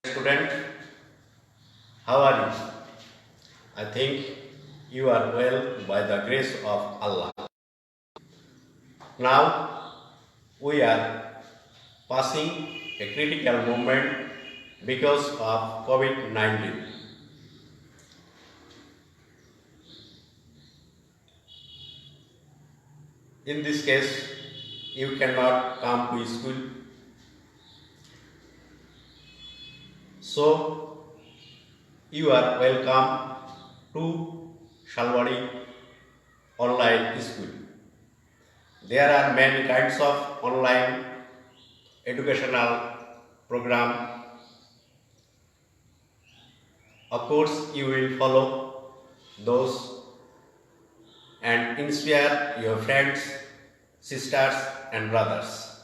Student, how are you? I think you are well by the grace of Allah. Now we are passing a critical moment because of COVID-19. In this case, you cannot come to school. So you are welcome to Shalwadi online school. There are many kinds of online educational program. Of course, you will follow those and inspire your friends, sisters, and brothers.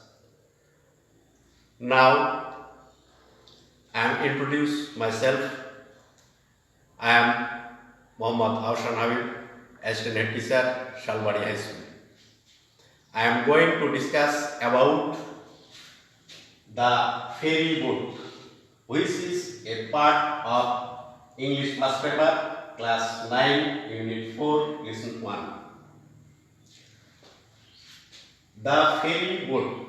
Now, I am introduce myself. I am Mohammad Aushan Habib, assistant head teacher, Shalwadi High School. I am going to discuss about the ferry boat, which is a part of English first paper, class 9, unit 4, lesson 1. The ferry boat.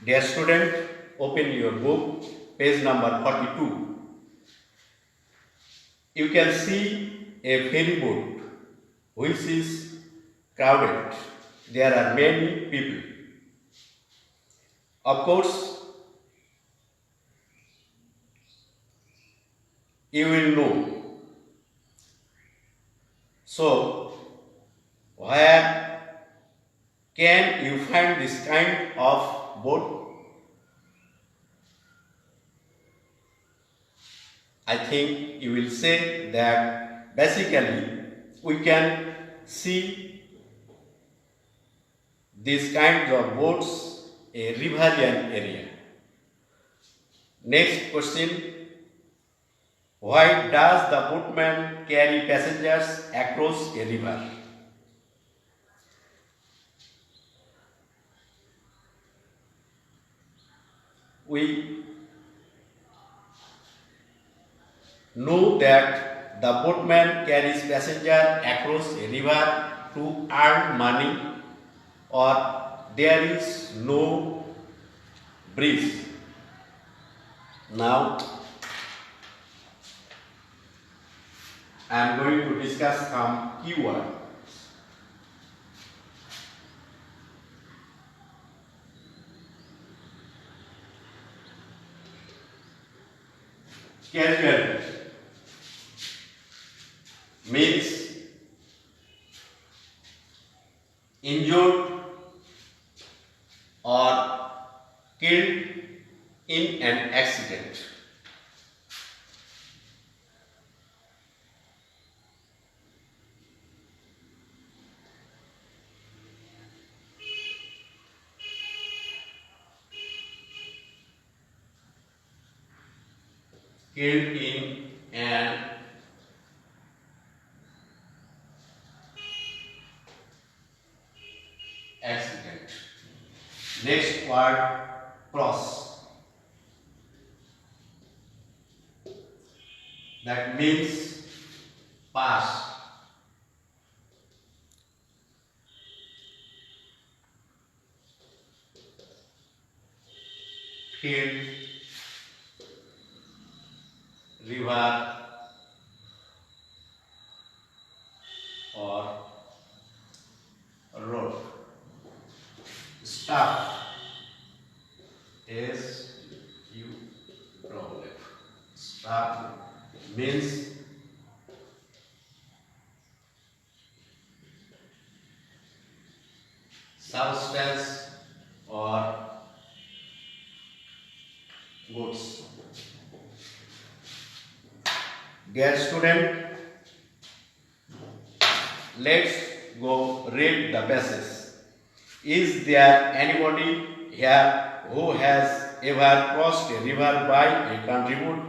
Dear student, open your book, page number 42. You can see a ferry boat which is crowded. There are many people. Of course, you will know. So, where can you find this kind of boat? I think you will say that basically we can see these kinds of boats a riverian area. Next question, why does the boatman carry passengers across a river? We know that the boatman carries passenger across a river to earn money or there is no bridge. Now I am going to discuss some keywords. Casualty means injured or killed in an accident. Killed in an accident. Next word, cross. That means pass. Field, river, or road. Stop is you problem. Stop means substance or goods. Dear student, let's go read the passage. Is there anybody here who has ever crossed a river by a country boat?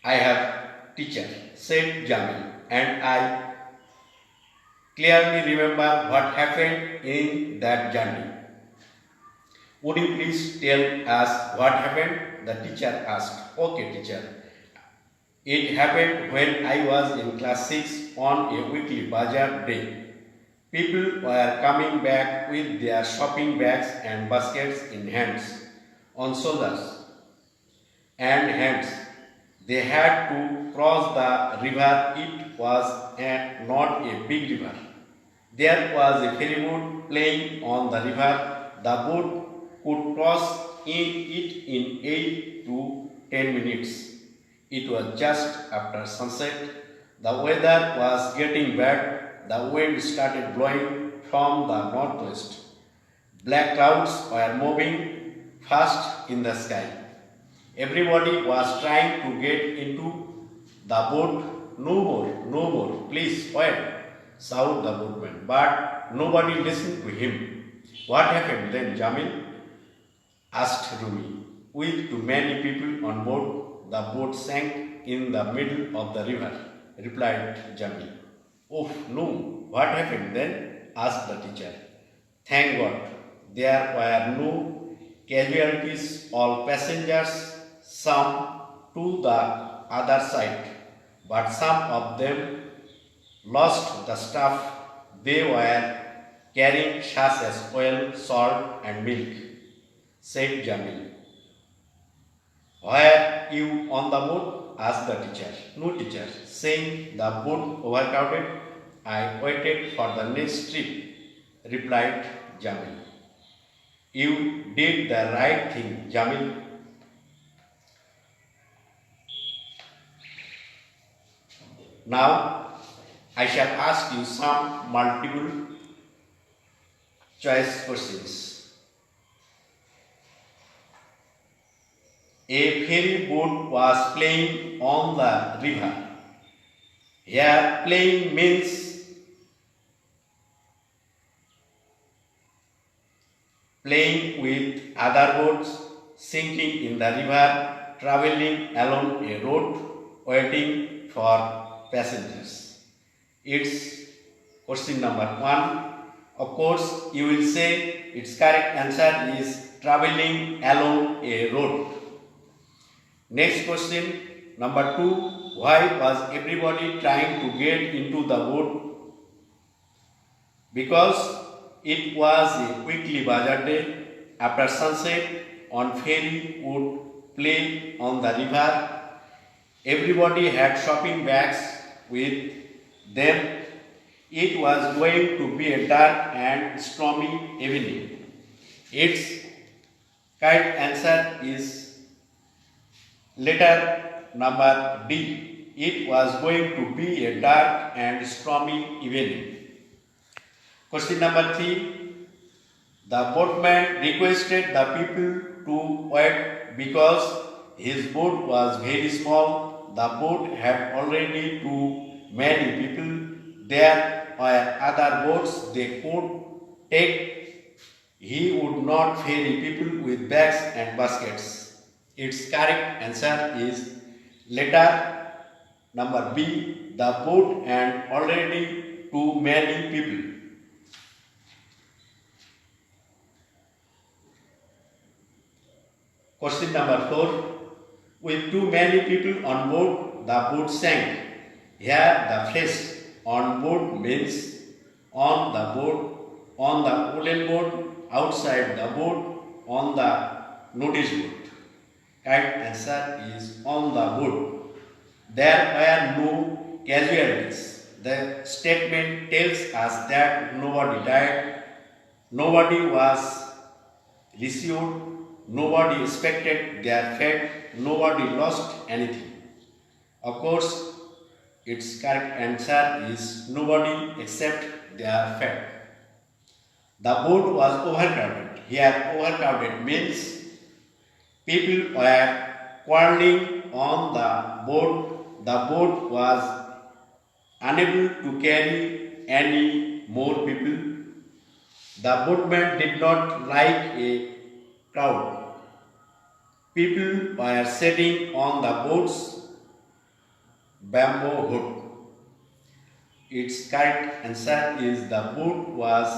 I have, teacher, said Jamil, and I clearly remember what happened in that journey. Would you please tell us what happened? The teacher asked. Okay, teacher. It happened when I was in class 6 on a weekly bazaar day. People were coming back with their shopping bags and baskets in hands, on shoulders and hands. They had to cross the river. It was not a big river. There was a ferry boat playing on the river. The boat could cross it in 8 to 10 minutes. It was just after sunset. The weather was getting bad. The wind started blowing from the northwest. Black clouds were moving fast in the sky. Everybody was trying to get into the boat. No more, please wait, shouted the boatman. But nobody listened to him. What happened then, Jamil? Asked Rumi. With too many people on board, the boat sank in the middle of the river, replied Jamil. Oh no, what happened then? Asked the teacher. Thank God, there were no casualties, all passengers, some to the other side, but some of them lost the stuff they were carrying, such as oil, salt, and milk, said Jamil. Were you on the boat? Asked the teacher. No, teacher. Saying the boat overcrowded, I waited for the next trip, replied Jamil. You did the right thing, Jamil. Now, I shall ask you some multiple choice questions. A ferry boat was playing on the river. Here, playing means playing with other boats, sinking in the river, traveling along a road, waiting for passengers. It's question number 1. Of course, you will say its correct answer is traveling along a road. Next question, number 2. Why was everybody trying to get into the boat? Because it was a weekly bazaar day. After sunset, on ferry would play on the river. Everybody had shopping bags with them. It was going to be a dark and stormy evening. Its correct answer is letter number D. It was going to be a dark and stormy evening. Question number 3. The boatman requested the people to wait because his boat was very small. The boat had already too many people. There were other boats they could take. He would not ferry people with bags and baskets. Its correct answer is letter number B. The boat had already too many people. Question number 4. With too many people on board, the boat sank. Here the phrase on board means on the boat, on the wooden boat, outside the boat, on the notice board. Correct answer is on the boat. There were no casualties. The statement tells us that nobody died, nobody was rescued, nobody expected their fate, nobody lost anything. Of course, its correct answer is nobody except their fate. The boat was overcrowded. Here, overcrowded means people were quarreling on the boat. The boat was unable to carry any more people. The boatman did not like a crowd. People were sitting on the boat's bamboo hood. Its correct answer is the boat was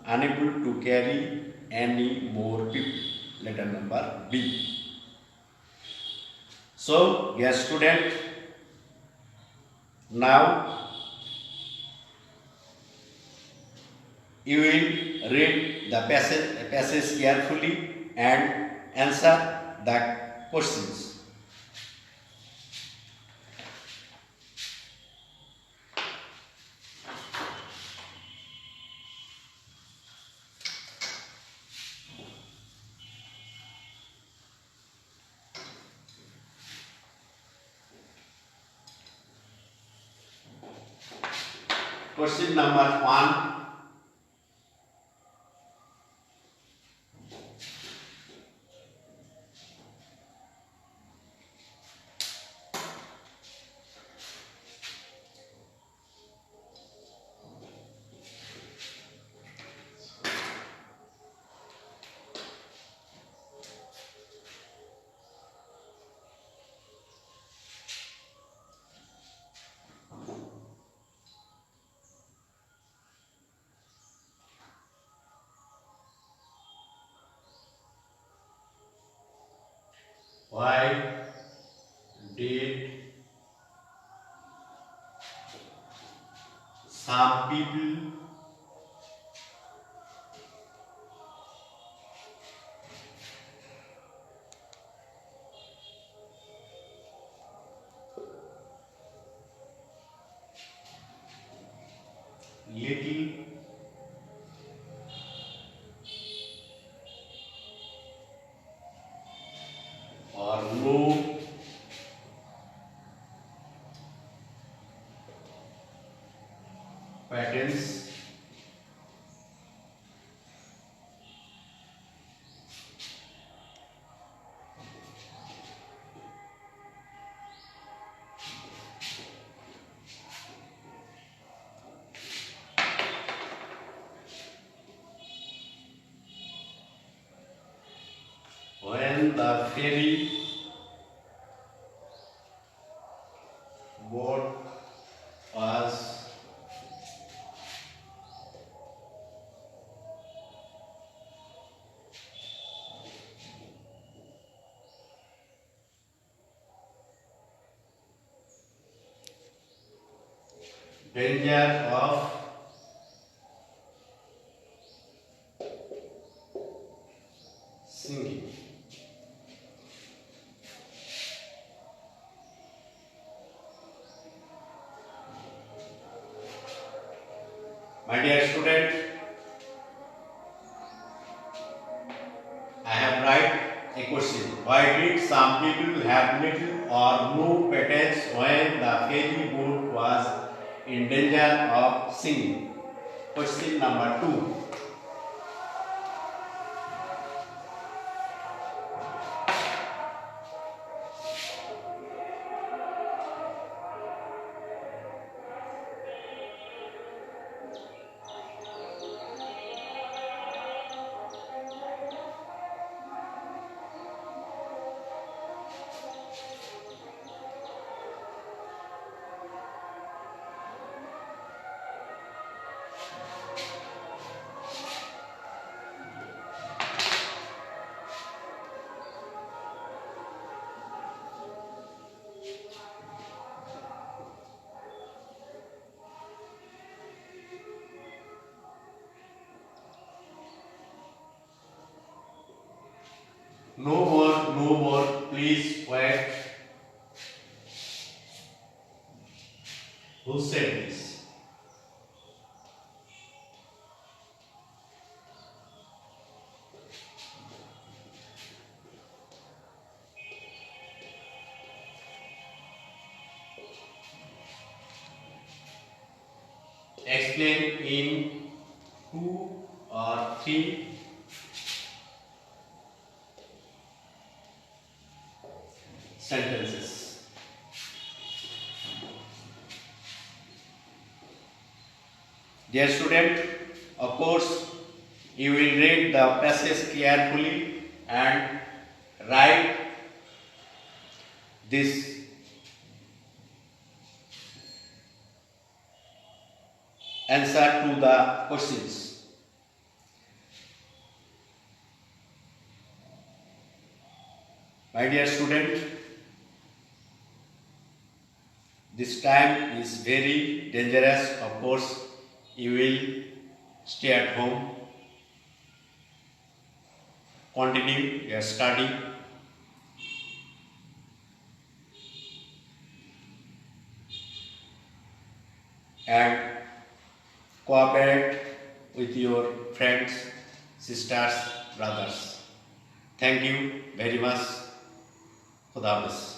unable to carry any more people. letter number B. So, dear student, now you will read the passage carefully and answer the questions. Question number 1. Why did some people little or no patterns when the ferry boat was danger of sinking. My dear student, I have write a question. Why did some people have little or no patterns when the ferry boat was in danger of sinking? Question number 2. No more, please wait. Who said this? Explain in 2 or 3 sentences. Dear student, of course, you will read the passage carefully and write this answer to the questions. My dear student, this time is very dangerous. Of course, you will stay at home, continue your study, and cooperate with your friends, sisters, brothers. Thank you very much. Khuda Hafiz.